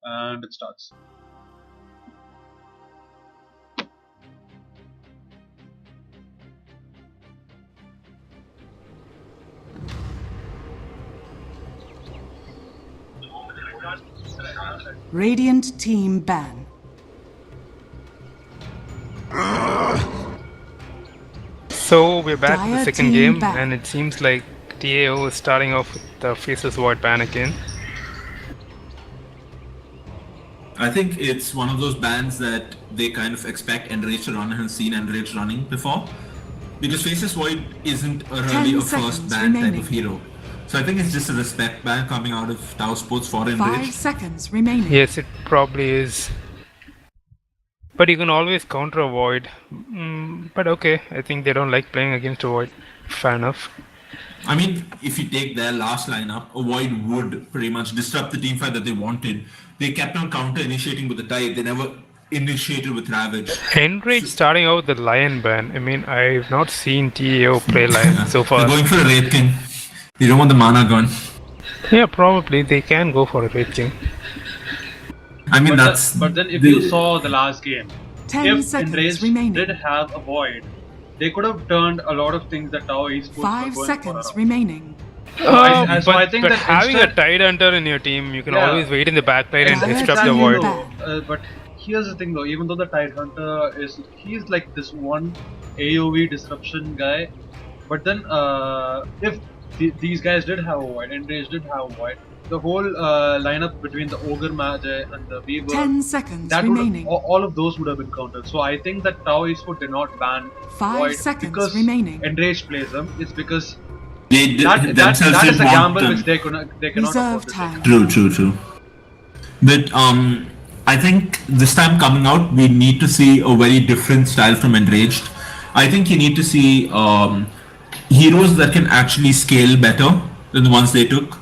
And it starts. Radiant team ban. So we're back to the Dire second team game, ban. and it seems like TAO is starting off with the Faceless Void ban again. I think it's one of those bans that they kind of expect Enrage to run and have seen Enrage running before. Because Faceless Void isn't really a first ban type of hero. So I think it's just a respect ban coming out of Tau Sports for Enrage. 5 seconds remaining. Yes, it probably is. But you can always counter a Void. But okay, I think they don't like playing against a Void. Fair enough. I mean, if you take their last lineup, a Void would pretty much disrupt the teamfight that they wanted. They kept on counter-initiating with the Tide. They never initiated with Ravage. Enrage starting out with the Lion ban. I mean, I've not seen TAO play Lion so far. They're going for a Wraith King. They don't want the mana gone. Yeah, probably they can go for a Wraith King. I mean, But then if you saw the last game, 10 if seconds Enrage remaining. did have a Void, they could have turned a lot of things that Tau Esports were 5 going seconds for. remaining. So I think but that having instead- a Tide Hunter in your team, you can Yeah. always wait in the backline and Exactly. disrupt the Exactly. Void. But here's the thing though, even though the Tide Hunter he's like this one AoE disruption guy, but then if these guys did have a Void, Enrage did have a Void, the whole lineup between the Ogre Magi and the Weaver, 10 seconds that remaining. all of those would have been countered. So I think that Tau Esports did not ban 5 Void seconds because remaining. Enrage plays them. It's because they that themselves is a didn't want gamble them. which they cannot Reserve afford to time. True. But I think this time coming out, we need to see a very different style from Enraged. I think you need to see heroes that can actually scale better than the ones they took.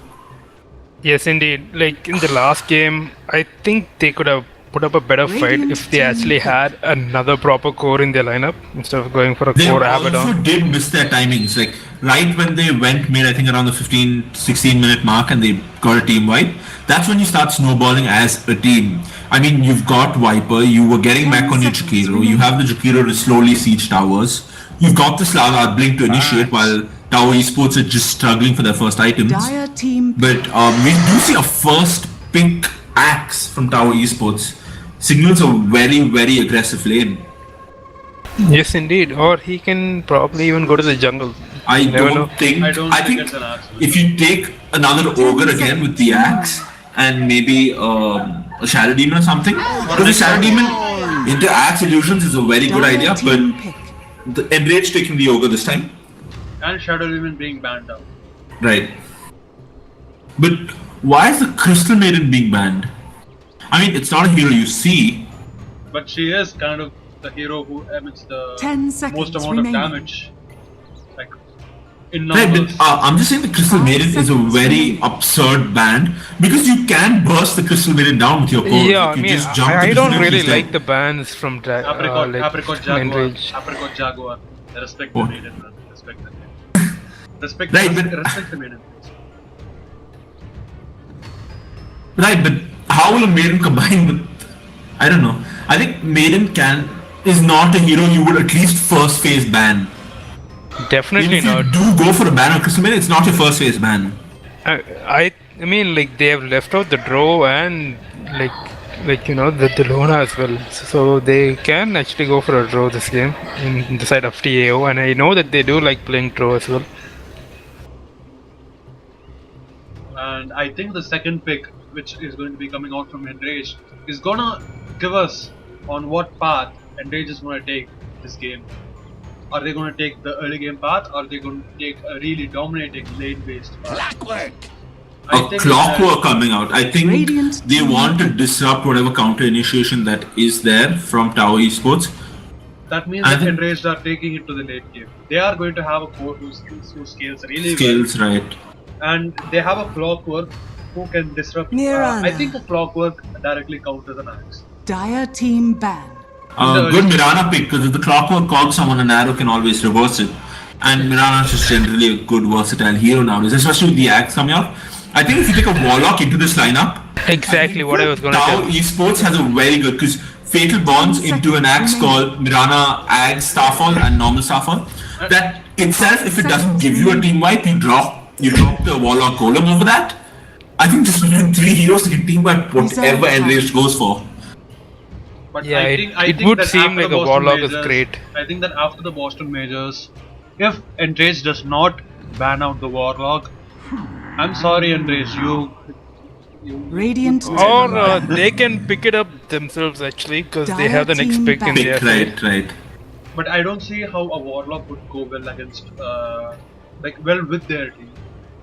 Yes, indeed. Like in the last game, I think they could have put up a better fight Radiant if they team actually had another proper core in their lineup instead of going for a They core also Abaddon. did miss their timings. Like right when they went mid, I think around the 15-16 minute mark, and they got a team wipe. That's when you start snowballing as a team. I mean, you've got Viper, you were getting 10 back on your seconds Jakiro, remaining. you have the Jakiro to slowly siege towers. You've got the Slava Blink to initiate while Tower Esports are just struggling for their first items. Dire team But we do see a first pink axe from Tower Esports. Signals a very, very aggressive lane. Yes, indeed. Or he can probably even go to the jungle. I You never don't know. think. I don't think think it's an axe. if you take another ogre again with the axe and maybe a shadow demon or something, because the shadow demon into axe illusions is a very good idea. But team pick. the Enrage taking the ogre this time, And Shadow Demon being banned out. right? But why is the Crystal Maiden being banned? I mean, it's not a hero you see. But she is kind of the hero who emits the 10 seconds most amount remaining. of damage. Like, in Right, numbers. but I'm just saying the Crystal 5 Maiden is a seconds very remaining. absurd ban because you can burst the Crystal Maiden down with your core. Yeah, I you mean, just jump the I Crystal don't Maiden, really she's dead. like the bans from Apricot Jaguar. Enrage. Apricot Jaguar. Respect the What? maiden, man. Respect the maiden. Respect, Right, respect, but- respect the maiden. Right, but how will a Maiden combine with? I don't know. I think Maiden is not a hero you would at least first phase ban. Even Definitely if you not. do go for a ban on Crystal Maiden, it's not your first phase ban. I mean, like they have left out the draw and like you know the Lona as well, so they can actually go for a draw this game in the side of TAO, and I know that they do like playing draw as well. And I think the second pick, which is going to be coming out from Enrage, is gonna give us on what path Enrage is gonna take this game. Are they gonna take the early game path? Or are they gonna take a really dominating lane-based path? A clockwork coming out. I think Radiant they team want to disrupt whatever counter initiation that is there from Tower Esports. That means I that think- Enraged are taking it to the late game. They are going to have a core who scales really Skills, right? well, and they have a clockwork who can disrupt. Nirvana. I think a clockwork directly counters an axe. Dire team ban. Good Mirana pick because if the clockwork calls someone an arrow can always reverse it. And Mirana is just generally a good versatile hero nowadays, especially with the axe coming out. I think if you take a Warlock into this lineup, Exactly what I was going to Tau tell. Esports has a very good, because Fatal bonds into an axe called Mirana Ag Starfall and normal Starfall. That itself, if it doesn't give you a team wipe, you drop the Warlock Golem over that. I think just between 3 heroes you can team wipe whatever Enraged goes for. But Yeah, I think it would that seem after like the a Boston Warlock Majors, is great. I think that after the Boston Majors, if Enrage does not ban out the Warlock, I'm sorry, Enrage, you Radiant Or they can pick it up themselves actually, because they have the next pick in their side. Right. But I don't see how a Warlock would go well against, well with their team.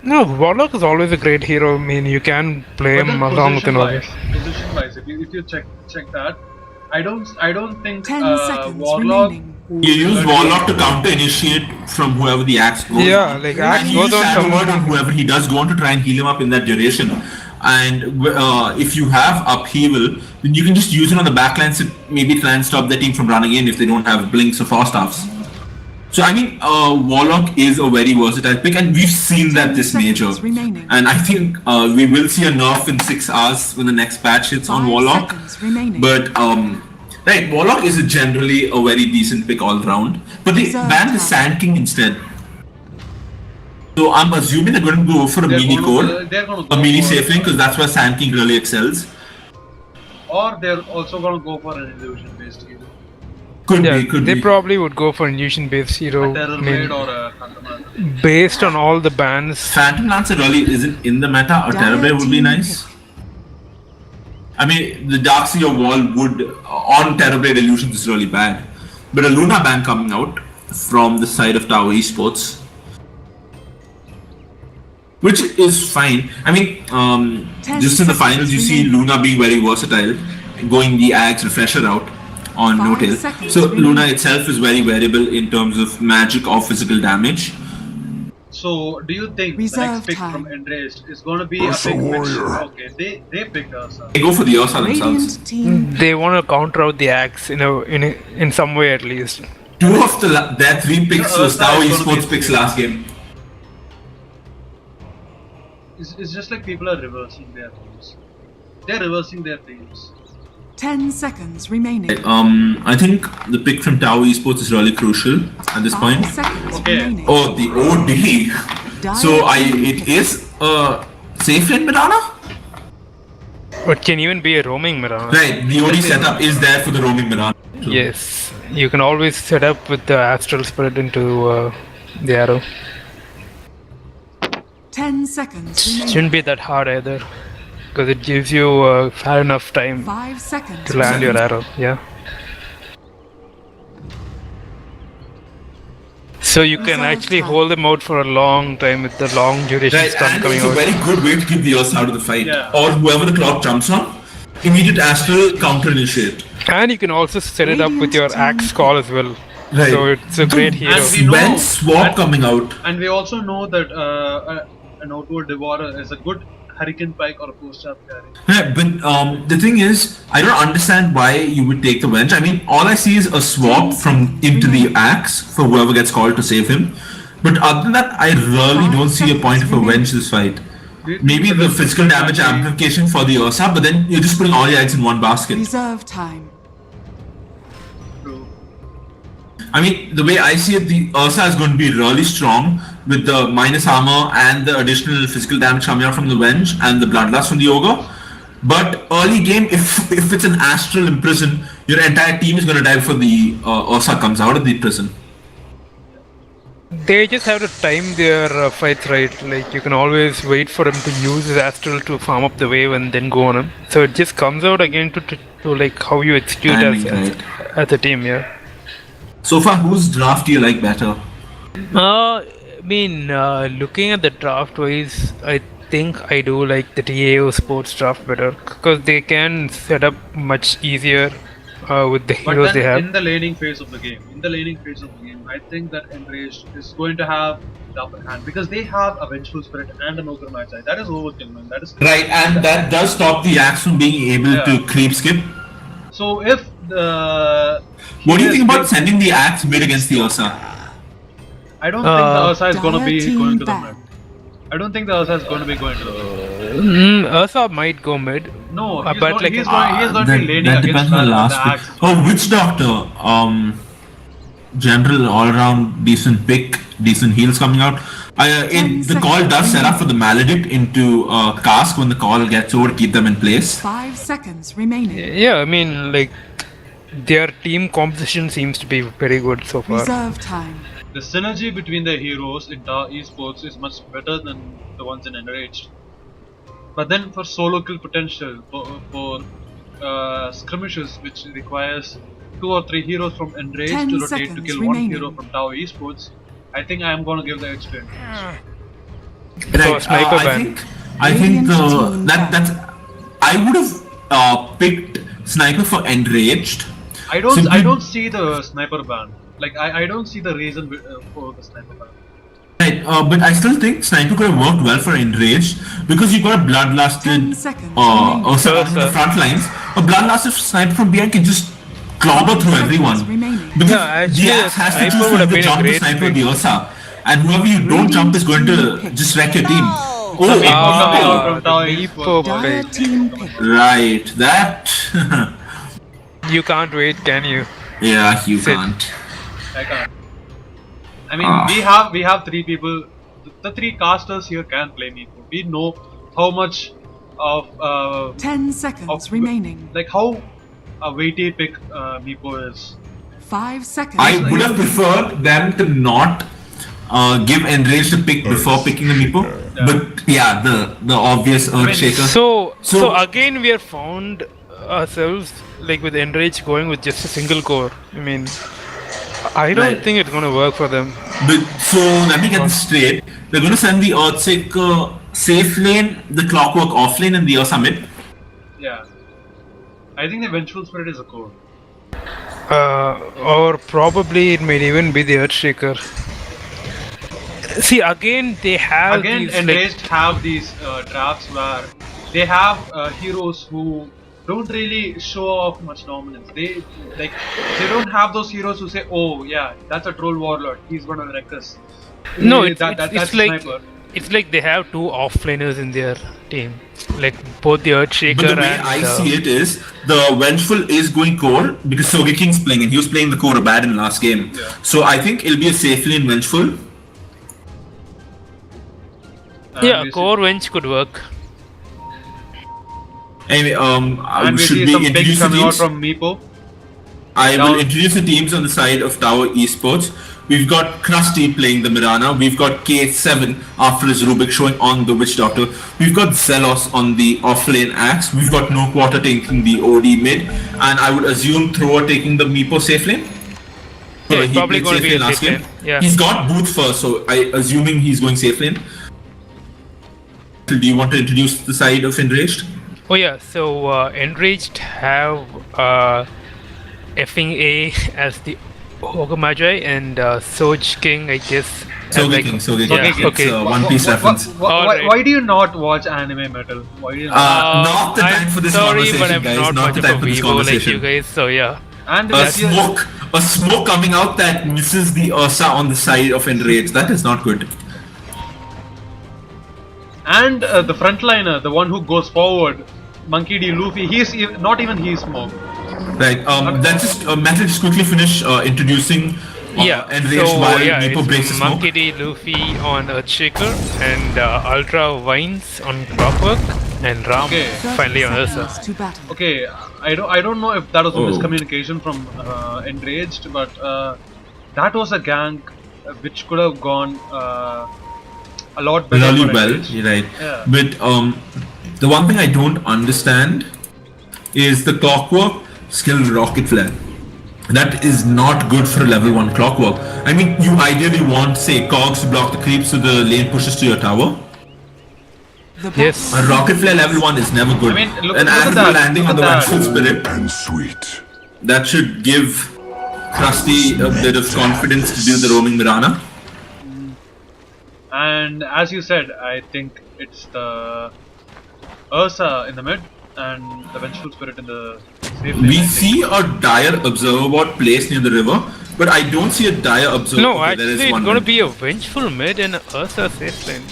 No, Warlock is always a great hero. I mean, you can play But him then along with another. position-wise, if you check that, I don't think 10 seconds Warlock. remaining. You use Warlock to counter initiate from whoever the axe goes. Yeah, like And Axe you use goes on Shadow Word from. on whoever he does go on to try and heal him up in that duration. And if you have upheaval, then you can just use it on the backlines to maybe try and stop the team from running in if they don't have blinks or frost staffs. So I mean, Warlock is a very versatile pick, and we've seen that this major. remaining. And I think we will see a nerf in 6 hours when the next patch hits on 5 Warlock. seconds remaining. But right, Warlock is generally a very decent pick all round. But they banned the Sand King instead. So I'm assuming they're going to go for a mini core, They're gonna a go mini for- safe lane, because that's where Sand King really excels. Or they're also gonna go for an illusion-based hero, Could Yeah, be. they probably would go for an illusion-based hero. a Terror I mean, Blade or a Phantom. based on all the bans. Phantom Lancer really isn't in the meta. A Terror Blade would be team nice. I mean, the Darkseer wall would on Terror Blade Illusions is really bad. But a Luna ban coming out from the side of Tower Esports, which is fine. I mean, just in the finals, you see Luna being very versatile, going the Axe Refresher route on 5 No-Tail. seconds So remaining. Luna itself is very variable in terms of magic or physical damage. So, do you think the Reserve next pick time. from Enraged is gonna be a pick which... Okay, they picked us. They go for the Ursa themselves. Radiant team. They want to counter out the Axe in some way at least. 2 of their 3 picks was Ursa Tower is gonna be Esports picks last game. It's just like people are reversing their teams. They're reversing their teams. 10 seconds remaining. I think the pick from Tower Esports is really crucial at this 5 point. seconds Okay. remaining. Oh, the OD. So it is a safe lane Mirana? But can even be a roaming Mirana. Right, the OD setup is there for the roaming Mirana. Yes, you can always set up with the Astral Spirit into the arrow. 10 seconds remaining. Shouldn't be that hard either, because it gives you fair enough time 5 seconds. to land your arrow. Yeah. So you can Reserve actually time. hold them out for a long time with the long duration Right, stun and coming it's a out. very good way to keep the Ursa out of the fight. Yeah. Or whoever the clock jumps on, immediate astral counter initiate. And you can also set it up with your axe call as well. Right. So it's a great hero. And we know- When swap and- coming out. And we also know that an outward devourer is a good Hurricane Pike or a post-up carry. Yeah, but the thing is, I don't understand why you would take the Venge. I mean, all I see is a swap from into the axe for whoever gets called to save him. But other than that, I really don't see a point of a Venge this fight. Maybe the physical damage amplification for the Ursa, but then you're just putting all your eggs in one basket. Reserve time. True. I mean, the way I see it, the Ursa is going to be really strong with the minus armor and the additional physical damage coming out from the Venge and the Bloodlust from the Ogre. But early game, if it's an Astral Imprison, your entire team is going to die before the Ursa comes out of the prison. They just have to time their fights right. Like you can always wait for him to use his astral to farm up the wave and then go on him. So it just comes out again to like how you execute Timing, as a team. Yeah. So far, whose draft do you like better? I mean, looking at the draft wise, I think I do like the TAO sports draft better because they can set up much easier with the But heroes then they have. in the laning phase of the game, I think that Enraged is going to have the upper hand because they have a Vengeful Spirit and an Ogre Magi. That is overkill, man. That is Right, and that does stop the Axe from being able to creep skip. So if the What do you think about sending the Axe mid against the Ursa? I don't think the Ursa is going to be Dire going to the team mid. I don't think the Ursa is going to be going to the mid. Ursa might go mid. No, But like he's going to be laning That against depends on the the last pick. axe. Oh, Witch Doctor. General all-round decent pick, decent heals coming out. The call does set up for the Maledict into cask when the call gets over to keep them in place. 5 seconds remaining. Yeah, I mean, like, their team composition seems to be very good so far. Reserve time. The synergy between the heroes in DOTA esports is much better than the ones in Enraged. But then for solo kill potential, for skirmishes which requires 2 or 3 heroes from Enraged 10 to rotate to seconds kill remaining. 1 hero from DOTA esports, I think I am going to give the edge to Enraged. So, sniper ban. I think Radiant team that's. I would have picked sniper for enraged. I don't Simply- see the sniper ban. Like I don't see the reason for the sniper ban. Right, but I still think sniper could have worked well for enraged because you got a 10 bloodlusted seconds also Sure, in the sir. front lines. A bloodlusted sniper from behind can just clobber through everyone. remaining. Because Yeah, actually, the a axe has to sniper choose would have whether been a jump the great sniper or pick. the Ursa. And whoever you don't jump is going to just wreck your team. Oh, coming out from the DOTA Meepo esports. Dire pick. team pick. right, that. You can't wait, can you? Yeah, you Sit. can't. I can't. I mean, we have 3 people. The 3 casters here can play Meepo. We know how much of 10 seconds of- remaining. like how a weighty pick Meepo is. 5 seconds. I would have preferred them to not give enraged a pick before picking the Meepo. Yeah. But yeah, the obvious earth shaker. So again, we are found ourselves like with Enrage going with just a single core. I mean, I don't Right. think it's gonna work for them. But so let me get this straight. They're going to send the Earthshaker safe lane, the Clockwork off lane, and the Ursa mid. Yeah. I think the Vengeful Spirit is a core. Or probably it may even be the Earthshaker. See, again, they have Again, these like, Enraged have these drafts where they have heroes who don't really show off much dominance. They don't have those heroes who say, "Oh yeah, that's a troll warlord. He's gonna wreck us." no, That's it's like sniper. it's like they have 2 offlaners in their team, like both the Earthshaker But the way and I see it is, the Vengeful is going core because Sogeking's playing and he was playing the core bad in last game. Yeah. So I think it'll be a safe lane Vengeful. yeah, we see- core wench could work. Anyway, And we should see we some picks introduce the coming out teams? from Meepo. I Now- will introduce the teams on the side of Tower Esports. We've got Krusty playing the Mirana. We've got K7 after his Rubik showing on the Witch Doctor. We've got Zelos on the offlane Axe. We've got No Quarter taking the OD mid. And I would assume Thrower taking the Meepo safe lane. Yeah, He it's probably played gonna safe be a lane last safe game. lane, yeah. He's got Booth first, so I assuming he's going safe lane. Do you want to introduce the side of Enraged? Oh yeah, so Enraged have effing A as the Ogre Magi and Soj King, I guess. as Sogeking. Yeah, It's okay. a One Piece reference. Alright. Why do you not watch anime metal? Why do you not? Not the time I'm for this sorry, conversation, but I'm guys. not Not much the of a time for this Weibo like conversation. you guys, so yeah. And A this year- smoke coming out that misses the Ursa on the side of Enraged. That is not good. and the frontliner, the one who goes forward, Monkey D. Luffy, not even he's smoke. Right. Let's just Matt, just quickly finish introducing Yeah, Enraged so while yeah, Meepo breaks the it's smoke. Monkey D. Luffy on Earthshaker and Ultra Vines on Clockwork and Ram Okay. 30 finally on seconds Ursa. to battle. Okay, I don't know if that was a Oh. miscommunication from Enraged, but that was a gank which could have gone a lot better. Really for well, Enraged. you're right. Yeah. But the one thing I don't understand is the Clockwork skill Rocket Flare. That is not good for a level 1 Clockwork. I mean, you ideally want, say, Cogs to block the creeps so the lane pushes to your tower. The Yes. battle A Rocket Flare level 1 is never good. I mean, look An at anvil that, landing look on the at that. Vengeful Spirit, and sweet. that should give Krusty a bit of confidence to do the roaming Mirana. And as you said, I think it's the Ursa in the mid and the Vengeful Spirit in the safe lane. We I think. see a dire observer bot placed near the river, but I don't see a dire observer. No, Okay, there is actually, it's one gonna mid. be a Vengeful mid and a Ursa safe lane.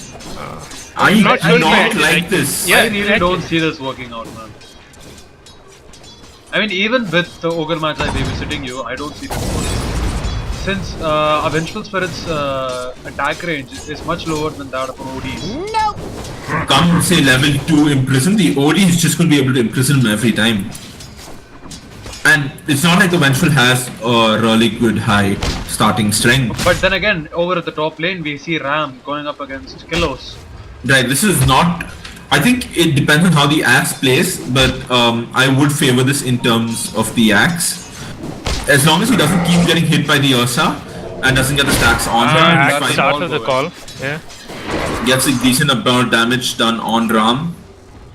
I'm not I sure do if I not actually like like this. Yeah, I really exactly. don't see this working out, man. I mean, even with the Ogre match I babysitting you, I don't see this working. Since a Vengeful Spirit's attack range is much lower than that of an OD's. Come say level 2 imprison, the OD is just going to be able to imprison him every time. And it's not like the Vengeful has a really good high starting strength. But then again, over at the top lane, we see Ram going up against Killos. Right, this is not... I think it depends on how the axe plays, but I would favor this in terms of the axe. As long as he doesn't keep getting hit by the Ursa and doesn't get the stacks on him, Axe it's fine. start of the call. Yeah. Gets a decent amount of damage done on Ram,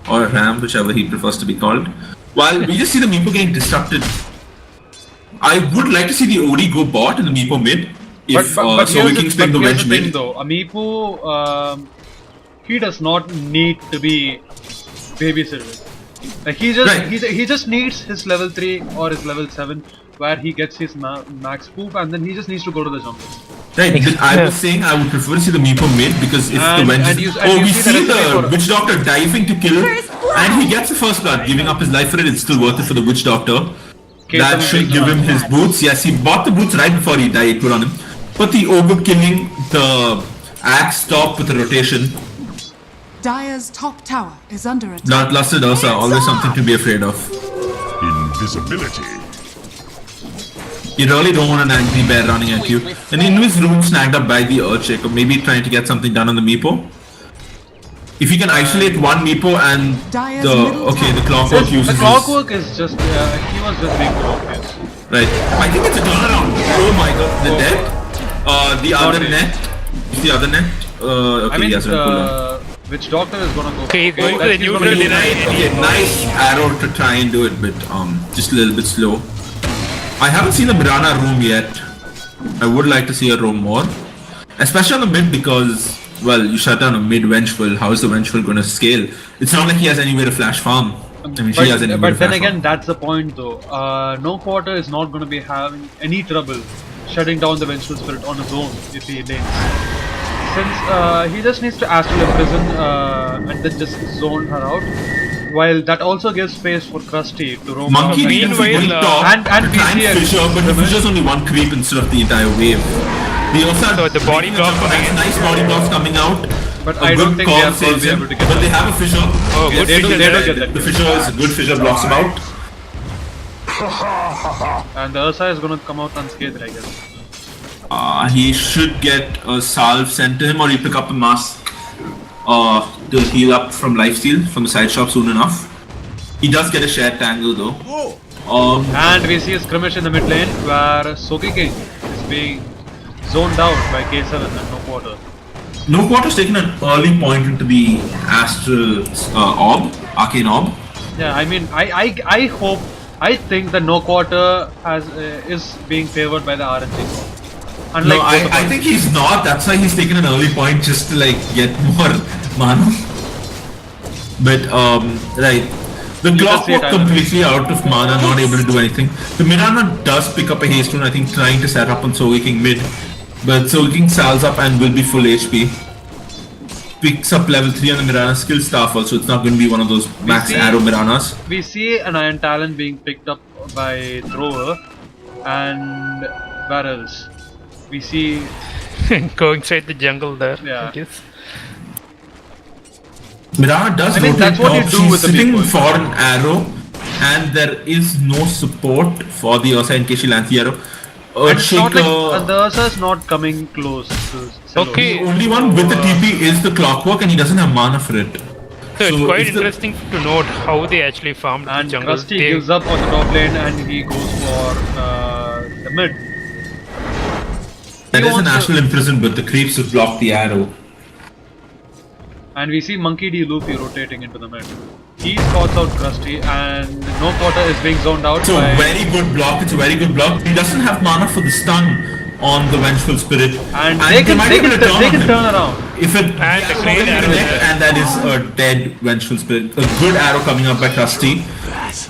or Ram, whichever he prefers to be called. While we just see the Meepo getting disrupted. I would like to see the OD go bot and the Meepo mid. If so we can spin the here's wedge the thing mid. though, Amiibo, he does not need to be babysitted. Like he just needs his level 3 or his level 7 where he gets his max poop and then he just needs to go to the jungle. Right, I was saying I would prefer to see the Meepo mid because if the wedge we see the Witch Doctor diving to kill and he gets the first blood, giving up his life for it, it's still worth it for the Witch Doctor. That should give him his boots. Yes, he bought the boots right before he died, put on him. But the Ogre killing the axe top with the rotation. Dire's top tower is under attack. Not lusted Ursa, always something to be afraid of. Invisibility. You really don't want an angry bear running at you. An Invis rune snagged up by the Earthshake, or maybe trying to get something done on the Meepo. If you can isolate one Meepo and the clockwork uses the clockwork is just he was just being obvious. Right. I think it's a turnaround. Oh my god, the dead. The other net. Is the other net? Okay, I mean, yes, which Doctor is gonna go? Okay, going to the neutral nice arrow to try and do it, but just a little bit slow. I haven't seen the Mirana roam yet. I would like to see her roam more, especially on the mid because, well, you shut down a mid Vengeful. How is the Vengeful going to scale? It's not like he has anywhere to flash farm. I mean, she has anywhere to flash then again, farm. that's the point though. No Quarter is not going to be having any trouble shutting down the Vengeful Spirit on his own if he lanes. Since he just needs to astral imprison and then just zone her out. While that also gives space for Krusty to roam. Monkey needs to go top and to try and Fisher, but the Fisher's only one creep instead of the entire wave. They also have the body block coming in. Nice body blocks coming out. But I don't think they are going to be able to get But they have a Fisher. Oh, good they do Fisher. get that. The Fisher is a good Fisher, blocks him out. And the Ursa is going to come out unscathed, I guess. He should get a salve sent to him, or he pick up a mask to heal up from lifesteal from the side shop soon enough. He does get a shared tangle though. And we see a skirmish in the mid lane where Soki King is being zoned out by K7 and No Quarter. No Quarter's taken an early point into the astral arcane orb. Yeah, I mean, I think that No Quarter is being favored by the RNG. No, I think he's not. That's why he's taken an early point just to like get more mana. But right, the clockwork completely out of mana, not able to do anything. The Mirana does pick up a haste rune, I think, trying to set up on Soul King mid, but Soul King salves up and will be full HP. Picks up level 3 on the Mirana skill staff also. It's not going to be one of those max arrow Miranas. We see an Iron Talon being picked up by Thrower, and where else? We see going straight to jungle there. Yeah. I guess. Mirana does rotate that's what top. you do She's with the sitting people. for an arrow, and there is no support for the Ursa in case she lands the arrow. And it's not like the Ursa is not coming close to Celos. Okay. The only one with the TP is the clockwork, and he doesn't have mana for it. So it's quite interesting to note how they actually farmed And the jungle. Krusty gives up on the top lane and he goes for the mid. There is a national imprison, but the creeps would block the arrow. And we see Monkey D. Luffy rotating into the mid. He spots out Krusty and No Quarter is being zoned out It's a very good block, it's a very good block. He doesn't have mana for the stun on the Vengeful Spirit. And they can turn around. If it And the great arrow there. and that is a dead Vengeful Spirit. A good arrow coming up by Krusty.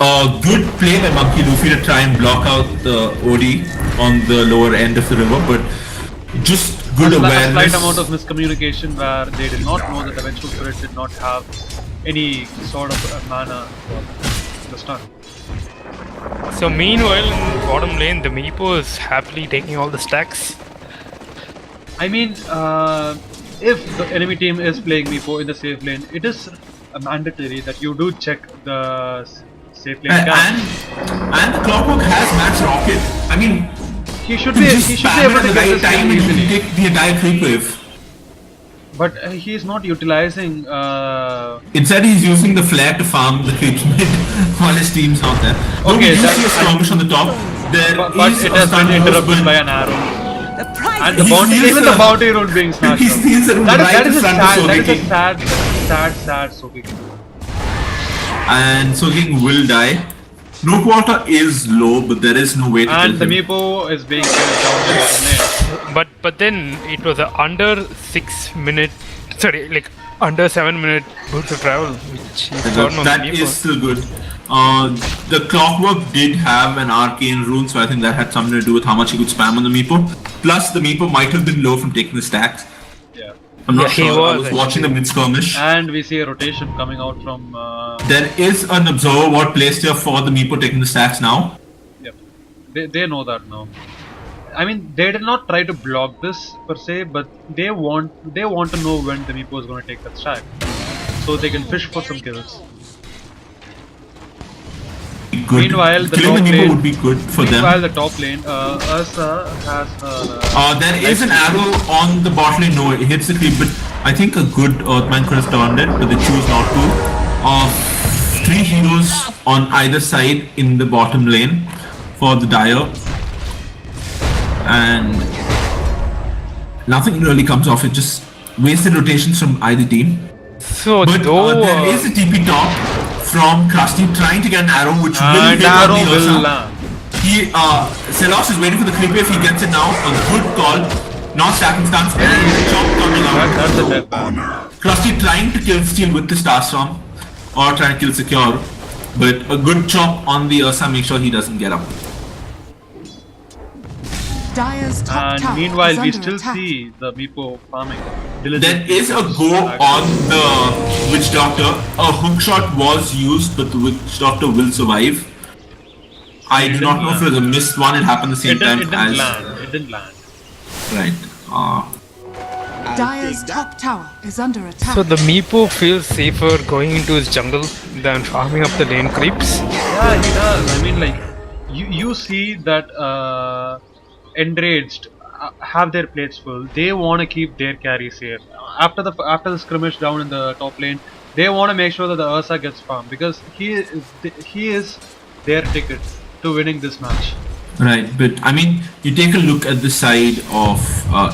A good play by Monkey Luffy to try and block out the OD on the lower end of the river, but just good A awareness. slight amount of miscommunication where they did not know that the Vengeful Spirit did not have any sort of mana for the stun. So meanwhile, in bottom lane, the Meepo is happily taking all the stacks. I mean, if the enemy team is playing Meepo in the safe lane, it is mandatory that you do check the safe lane camp. And the Clockwork has Max Rocket. I mean, He should be able to the get right this time kill and you easily. can take the entire creep wave. But he is not utilizing. Instead, he's using the flare to farm the creeps mid while his team's not there. Though Okay, we do that- see a skirmish on the top. There but is it a has stun been burst, interrupted but by an arrow. The prize And the He bounty, steals even the- the bounty rune being snatched he up. steals the rune That right is in a front of sad, that is Sogeking. a sad Sogeking. And Sogeking will die. No quarter is low, but there is no way to And the kill him. Meepo is being killed down the bottom lane. But then it was a under 6 minute, sorry, like under 7 minute boots of travel, which he's gotten on the That Meepo. is still good. The Clockwork did have an arcane rune, so I think that had something to do with how much he could spam on the Meepo. Plus, the Meepo might have been low from taking the stacks. Yeah. I'm not Yeah, he sure. I was was watching the mid skirmish. And we see a rotation coming out from. There is an observer ward placed here for the Meepo taking the stacks now. Yep. They know that now. I mean, they did not try to block this per se, but they want to know when the Meepo is going to take that stack, so they can fish for some kills. Good. Meanwhile, the Killing top the Meepo lane- would be good for Meanwhile, them. the top lane, Ursa has. There is an arrow on the bot lane. No, it hits the creep, but I think a good Earthman could have turned it, but they choose not to. 3 heroes on either side in the bottom lane for the Dire. And nothing really comes off it, just wasted rotations from either team. So But though there is a TP top from Krusty trying to get an arrow which will And hit on arrow the will Ursa. land. Selos is waiting for the creep wave, he gets it now, a good call, not stacking stance, and chop coming out. That's a death ban. Krusty trying to kill steal with the Star Storm, or trying to kill secure, but a good chop on the Ursa, make sure he doesn't get up. Dire's top And tower meanwhile, is we under still attack. see the Meepo farming. There is a go on the Witch Doctor. A hook shot was used, but the Witch Doctor will survive. I do not know if it was a missed one, it happened the same It time didn't as... land. It didn't land. Right. Dire's top tower is under attack. so the Meepo feels safer going into his jungle than farming up the lane creeps. Yeah, he does. I mean, like, you see that Enraged have their plates full. They want to keep their carry safe. After the skirmish down in the top lane, they want to make sure that the Ursa gets farmed because he is their ticket to winning this match. Right, but I mean, you take a look at the side of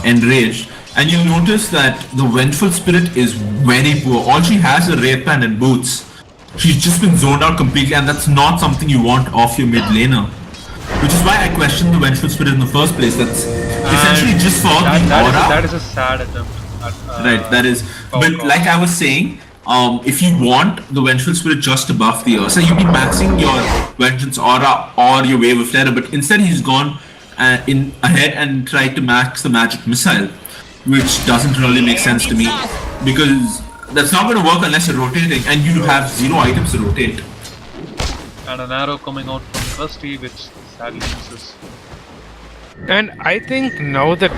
Enraged, and you'll notice that the Vengeful Spirit is very poor. All she has is a Wraith Band and boots. She's just been zoned out completely, and that's not something you want off your mid laner. Which is why I questioned the Vengeful Spirit in the first place. That's essentially just for the aura. That is a sad attempt. At, Right, that is. But like I was saying, if you want the Vengeful Spirit just to buff the Ursa, you'd be maxing your Vengeance Aura or your Wave of Terror, but instead he's gone in ahead and tried to max the Magic Missile, which doesn't really make sense to me, because that's not going to work unless you're rotating, and you have 0 items to rotate. And an arrow coming out from Krusty, which sadly misses. And I think now that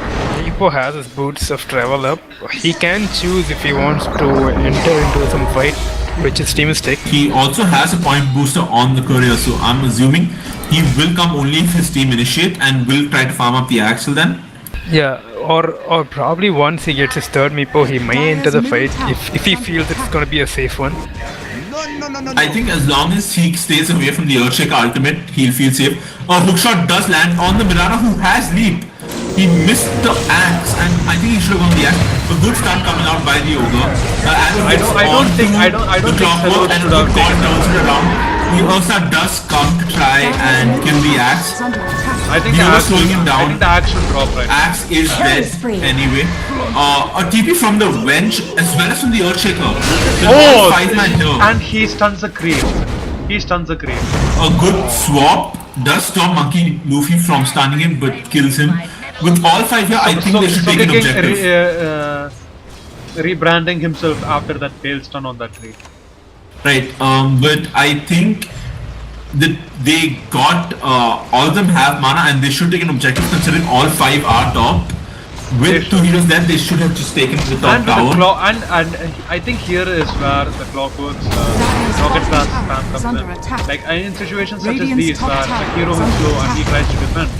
Meepo has his boots of travel up, he can choose if he wants to enter into some fight which his team is taking. He also has a point booster on the courier, so I'm assuming he will come only if his team initiate and will try to farm up the Axel then. Yeah, or probably once he gets his third Meepo, he may enter the fight if he feels it's gonna be a safe one. I think as long as he stays away from the Earthshaker ultimate, he'll feel safe. A hookshot does land on the Mirana, who has leap. He missed the axe, and I think he should have gone the axe. A good stun coming out by the Ogre. I don't think Clockwork and should a have good call taken turns it around. The Ursa does come to try and kill the axe. Is under attack. I think You the were axe slowing him down. I think the axe should drop right now. Axe is dead anyway. A TP from the Wench as well as from the Earthshaker. Oh, 5-man here. and he stuns the creep. He stuns the creep. A good swap does stop Monkey Luffy from stunning him, but kills him. with all 5 here, I think they should take an objective. Rebranding himself after that failed stun on that tree. Right, but I think that they got all of them have mana and they should take an objective considering all 5 are top. With 2 heroes there, they should have just taken the top tower. And I think here is where the clockworks rocket spam comes in. Like in situations such as these where the hero is slow and he tries to defend.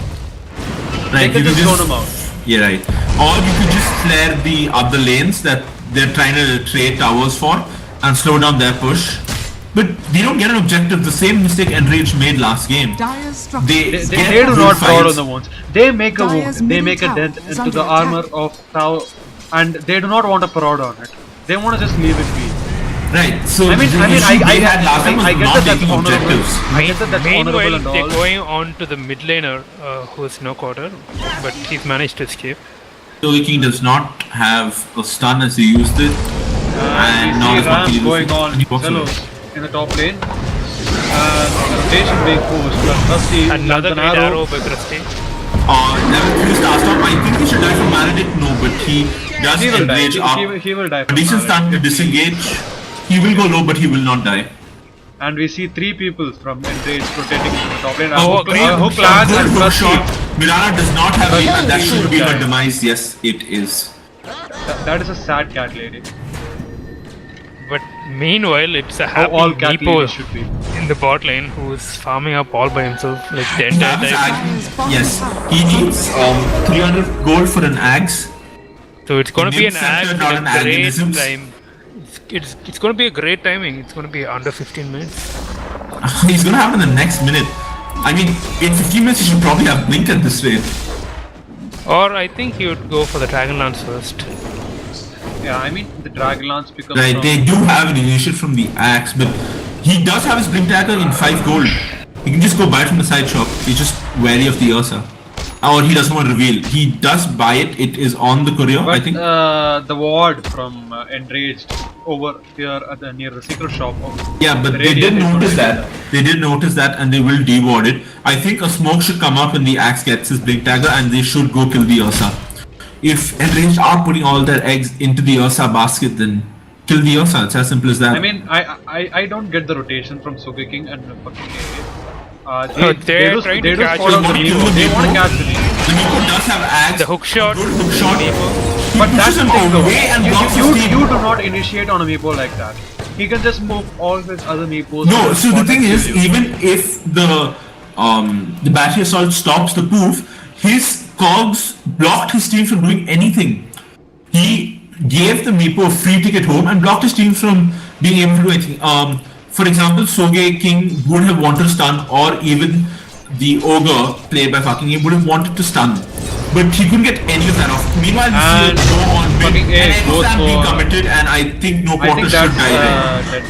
Right, they can just zone him out. Yeah, right. Or you could just flare the other lanes that they're trying to trade towers for and slow down their push. But they don't get an objective. The same mistake Enrage made last game. They do not prod on the wounds. They make a wound. They make a dent into the armor of Tau, and they do not want to prod on it. They want to just leave it be. Right. So I get that that's honorable. I get that that's honorable meanwhile, and all. they're going on to the mid laner, who is no quarter, but he's managed to escape. So the king does not have a stun as he used it, and now it's going on. Hello. In the top lane, and rotation being forced, but Rusty Another great arrow by Rusty. Never used Astop. I think he should die from Maledict, no, but he does enrage up. He will die from Decent stun to disengage. He will go low, but he will not die. And we see 3 people from Enrage rotating into the top lane. Hook lands and hook shot. Mirana does not have aim, and that should be her demise. Yes, it is. That is a sad cat lady. But meanwhile, it's a happy Meepo in the bot lane who is farming up all by himself, like the entire time. Yes, he needs 300 gold for an axe. So it's going to be an axe in a great time. It's going to be a great timing. It's going to be under 15 minutes. He's going to have in the next minute. I mean, in 15 minutes he should probably have Blink at this rate. Or I think he would go for the Dragon Lance first. Yeah, I mean the Dragon Lance becomes. Right, they do have an initiate from the axe, but he does have his Blink Dagger in 5 gold. He can just go buy it from the side shop. He's just wary of the Ursa. Or he doesn't want to reveal. He does buy it. It is on the courier, but, I think. The ward from Enraged over here at near the secret shop. Yeah, but they did notice that. They did notice that, and they will deward it. I think a smoke should come up when the axe gets his Blink Dagger, and they should go kill the Ursa. If Enraged are putting all their eggs into the Ursa basket, then kill the Ursa. It's as simple as that. I mean, I don't get the rotation from Sogeking and fucking they're trying to catch the Meepo. They want to catch the Meepo. The Meepo does have axe. The hook shot. Hook shot. But that's the thing though. You do not initiate on a Meepo like that. He can just move all his other Meepos. No, so the thing is, even if the battery assault stops the poof, his cogs blocked his team from doing anything. He gave the Meepo a free ticket home and blocked his team from being able to do anything. For example, Sogeking would have wanted to stun, or even the ogre played by fucking him would have wanted to stun, but he couldn't get any of that off. Meanwhile, we see go on mid, and Exam committed, and I think no quarter should die there.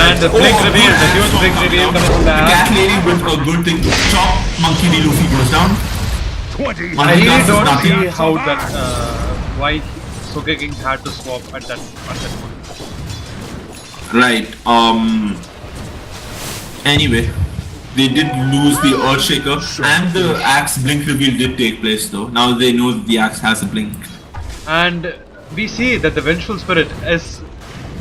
And the big reveal, the huge big reveal coming from the cat lady with a good thing. Chop, monkey D. Luffy goes down. I really don't see how that why Sogeking had to swap at that point. Right. Anyway, they did lose the Earthshaker, and the axe blink reveal did take place though. Now they know that the axe has a blink. And we see that the Vengeful Spirit is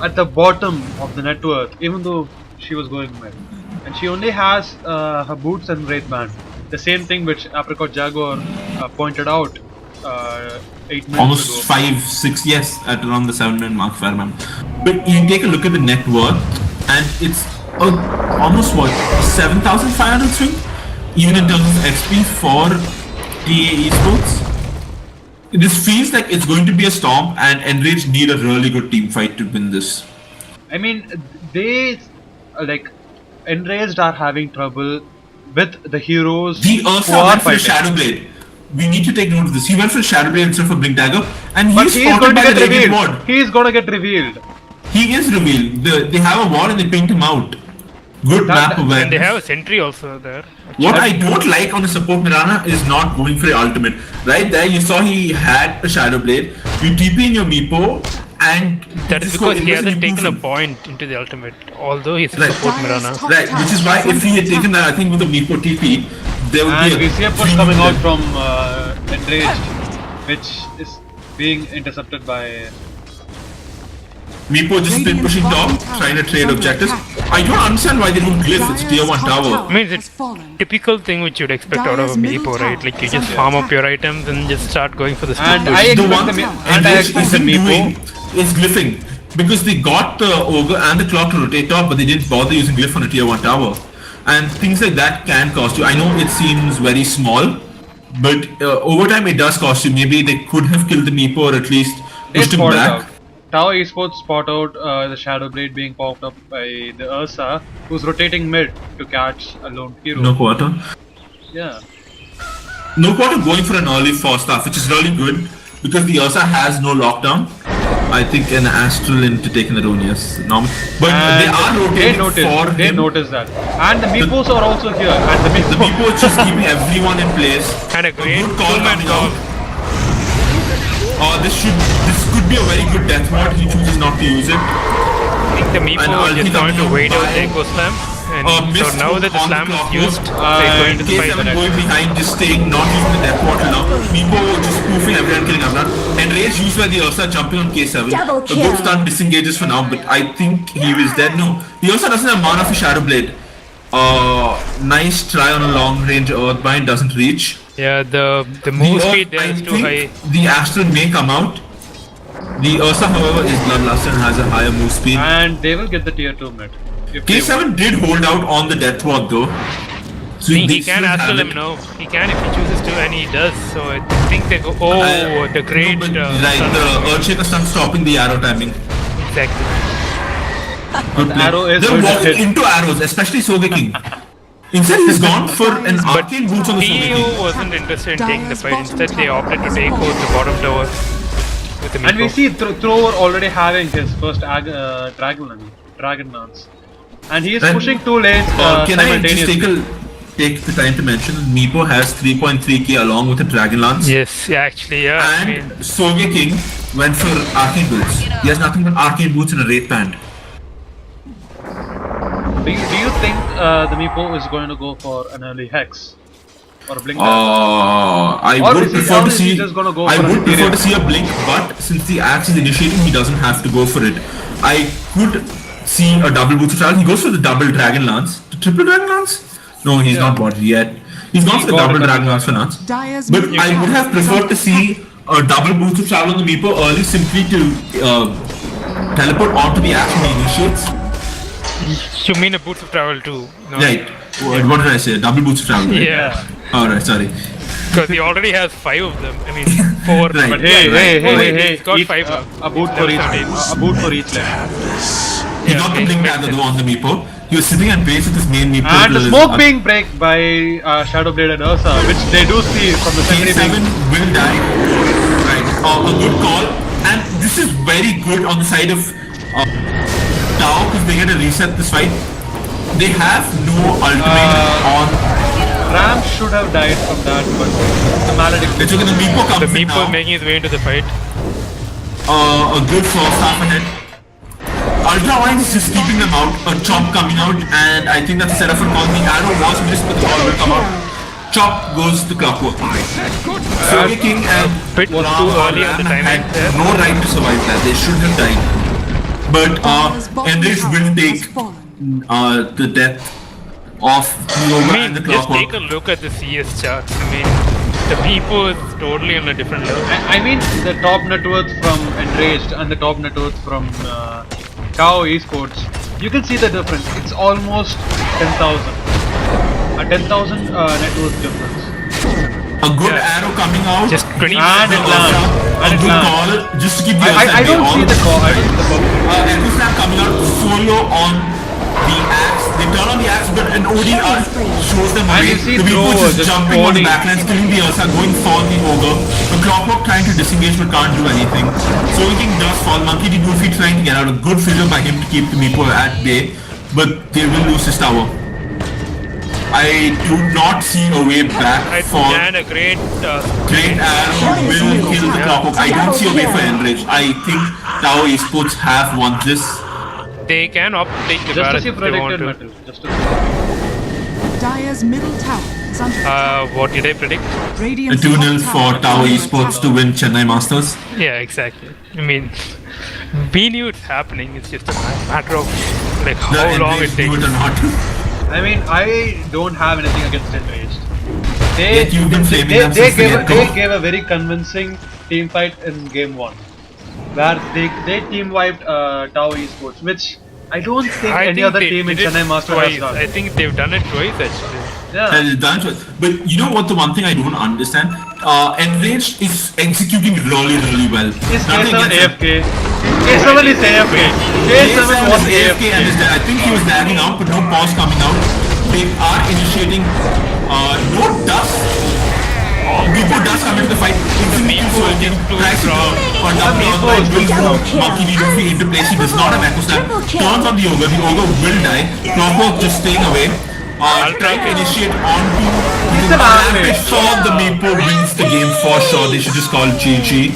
at the bottom of the net worth, even though she was going mid. And she only has her boots and Wraith Band. The same thing which Apricot Jaguar pointed out 8 minutes almost ago. 5, 6, yes, at around the 7-minute mark, if I remember. But you take a look at the net worth, and it's almost what, 7,500 swing, even in terms of XP for TA Esports. This feels like it's going to be a storm, and Enrage need a really good team fight to win this. I mean, they like Enraged are having trouble with the heroes. The Ursa went for Shadowblade. We need to take note of this. He went for Shadowblade instead of Blink Dagger, and he's going to get revealed. Ward. He's going to get revealed. He is revealed. They have a ward and they pinned him out. Good map awareness. And they have a sentry also there. What I don't like on the support Mirana is not going for the ultimate. Right there, you saw he had a Shadowblade. You TP in your Meepo, and that is because he hasn't taken a point into the ultimate, although he's a support Mirana. Right, which is why if he had taken that, I think with the Meepo TP, there would be we see a push coming out from enraged, which is being intercepted by. Meepo just been pushing top, trying to trade objectives. I don't understand why they don't glyph. It's tier 1 tower. I mean, it's a typical thing which you'd expect out of a Meepo, right? Like you just farm up your items and just start going for the speed And push. I The expect one the thing and I expect the doing Meepo. is glyphing. Because they got the ogre and the clock to rotate top, but they didn't bother using glyph on a tier 1 tower. And things like that can cost you. I know it seems very small, but over time it does cost you. Maybe they could have killed the Meepo or at least They pushed him spotted back. out. Tower Esports spot out the Shadow Blade being popped up by the Ursa, who's rotating mid to catch a lone hero. No quarter. Yeah. No quarter going for an early 4-star, which is really good because the Ursa has no lockdown. I think an Astral into taking the rune, yes. Normal. But they are rotating for They him. notice that. And the Meepos are also here. And the The Meepo is just keeping everyone in place. And a great good call two-man coming call. out. This could be a very good death ward. He chooses not to use it. I think the And Meepo I'll is be just going to coming wait out by- the Echo Slam. And so missed now that the on slam the is clock used, mode. they're going to fight the K7 next. going behind, just staying, not using the death portal now. Meepo just spoofing everyone, killing everyone. And Rage used by the Ursa jumping on K7. Double A good kill. stun disengages for now, but I think he was dead. No, the Ursa doesn't have mana for Shadow Blade. Nice try on a long range Earthbind, doesn't reach. Yeah, the move The speed there I is too high. think the Astral may come out. The Ursa, however, is Bloodluster and has a higher move speed. And they will get the tier 2 mid. If they want. K7 did hold out on the death ward though. So He they can still have astral him it. now. He can if he chooses to, and he does. So I think they go. Oh, the great. No, but, right, stun. the Earthshaker stun stopping the arrow timing. Exactly. Good play. arrow is They're going to walking hit. into arrows, especially Sogeking. Instead, he's gone for an arcane boots on the TAO Sogeking. wasn't interested in taking the fight. Instead, they opted to take out the bottom tower with the And we Meepo. see Thrower already having his first Dragon Lance. And he is And, pushing 2 lanes Can I just simultaneously. take the time to mention Meepo has 3.3k along with a Dragon Lance. Yes, yeah, actually, yeah. I And mean, Sogeking went for arcane boots. He has nothing but arcane boots and a wraith band. Do you think the Meepo is going to go for an early Hex? Or Blink? I Or would is he- prefer or to is he see. just gonna go I for an would prefer Imperial? to see a blink, but since the axe is initiating, he doesn't have to go for it. I could see a double boots of travel. He goes for the double dragon lance. The triple dragon lance? No, he's not bought it yet. He's gone for the got a double double dragon lance for dragon nuts. Dyer's But middle I would tower have is preferred under to see a double boots of travel on the Meepo early, simply to teleport onto the axe when he initiates. you mean a boots of travel too? No? Right. What did I say? Double boots of travel. Right? Yeah, Alright, sorry. because he already has 5 of them. I mean, 4. Right. But hey, Right. He's got each, 5 now. a boot for each, Level 17. a boot for each lane. He Yeah, got the okay, blink makes dagger though on the Meepo. He was sitting at base with his main Meepo. And the till smoke his- being break by Shadowblade and Ursa, which they do see from the secondary K7 being. will die. Right. A good call. And this is very good on the side of Tao because they get to reset this fight. They have no ultimate on. Ram should have died from that, but the malediction. It's okay, the Meepo comes The in Meepo is now. making his way into the fight. A good first half ahead. Ultra Wine is just keeping them out. A chop coming out, and I think that's a setup for calling. The arrow was missed, but the ball will come out. Chop goes to clockwork. Soge King and Bit was Ram too or early on the Ram timing had there. no right to survive that. They should have died. But Dyer's bottom Enrich tower will has take fallen. the death of the Ogre I and the mean, just take clockwork. a look at the CS charts. I mean, the Meepo is totally on a different level. I mean, the top net worth from Enraged and the top net worth from Kao Esports, you can see the difference. It's almost 10,000. A 10,000 net worth difference. A good arrow coming out. Just 20 And it lands. A And it good lands. call just to keep the I outside don't way. see All the call. I don't see the call. Echo Snap coming out solo on the axe. They turn on the axe, but an ODR shows them And away. you see The people Thrower just just jumping on the owning. backlines, killing the Ursa, going for the Ogre. The Clockwork trying to disengage but can't do anything. Soul King does fall. Monkey D. Goofy trying to get out. A good figure by him to keep the Meepo at bay, but they will lose his tower. I do not see a way back for And a great Great Arrow will kill the Clockwork. I don't see a way for Enrich. I think Tao Esports have won this. they can opt to take the Just barrage as you if they want predicted, to. Metal. Just as Dyer's middle tower is under attack. What did I predict? A Radiant's 2-0 top for tower is Tower under Esports attack. to win Chennai Masters. Yeah, exactly. I mean, we knew it's happening. It's just a matter of like how long it Knew takes. it or not. I mean, I don't have anything against Enraged. They, Yet you've been flaming they, them they, since the gave, get-go. they gave a very convincing team fight in game 1. Where they team wiped Tao Esports, which I don't think I any think other they team in did it Chennai Masters twice. has done. I think they've done it twice actually. Yeah. Well done, but you know what? The one thing I don't understand, Enraged is executing really well. Is Nothing K7 against him. AFK? K7 is AFK. K7 K7 was is AFK and AFK. is there. I think he was lagging out, but no pause coming out. They are initiating no dust. Before dust come into the fight, Meepo just too strong. on double Meepo by is will too throw strong. Monkey Luffy into place. He does not have Echo Slam. Turns on the Ogre will die. Clockwork just staying away. Trying to initiate onto He's the an army. saw the Meepo wins the game for sure. They should just call GG.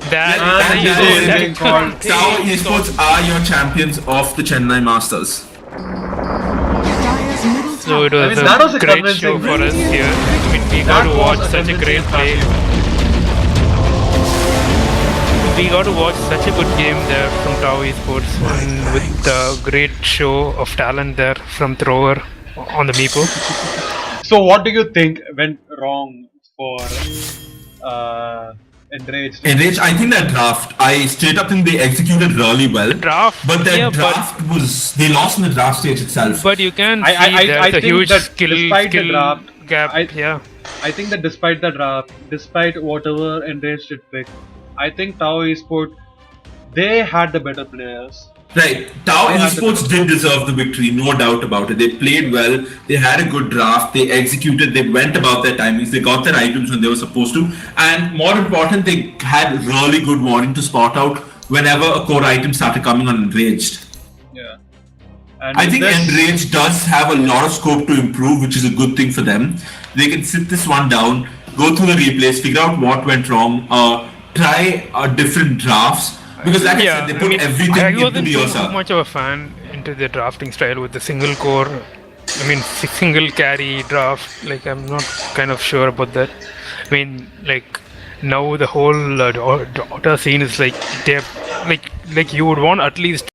That And is GG is that being called. Tower Esports are your champions of the Chennai Masters. Dire's middle So it tower. was I mean, that was a a great convincing show for win. us here. I mean, we got That to was watch a such a great convincing play. fashion. We got to watch such a good game there from Tao Esports, and with a great show of talent there from Thrower on the Meepo. So, what do you think went wrong for Enraged? Enraged, I think that draft, I straight up think they executed really well. Draft, But that yeah, draft was, they lost in the draft stage itself. but you can I- see there's I a think huge that skill despite the draft, gap. I think that despite the draft, despite whatever Enraged did pick, I think Tao Esport, they had the better players. Right, Tao They had the Esports did deserve the victory, no doubt about it. They played well, they had a good draft, they executed, they went about their timings, they got their items when they were supposed to, and more important, they had really good warning to spot out whenever a core item started coming on Enraged. Yeah. And I think this- Enraged does have a lot of scope to improve, which is a good thing for them. They can sit this one down, go through the replays, figure out what went wrong, try different drafts. Because like I said, they put everything I into wasn't the too DOTA. much of a fan into the drafting style with the single core. I mean, single carry draft. Like, I'm not kind of sure about that. I mean, like now the whole DOTA scene is like they're like you would want at least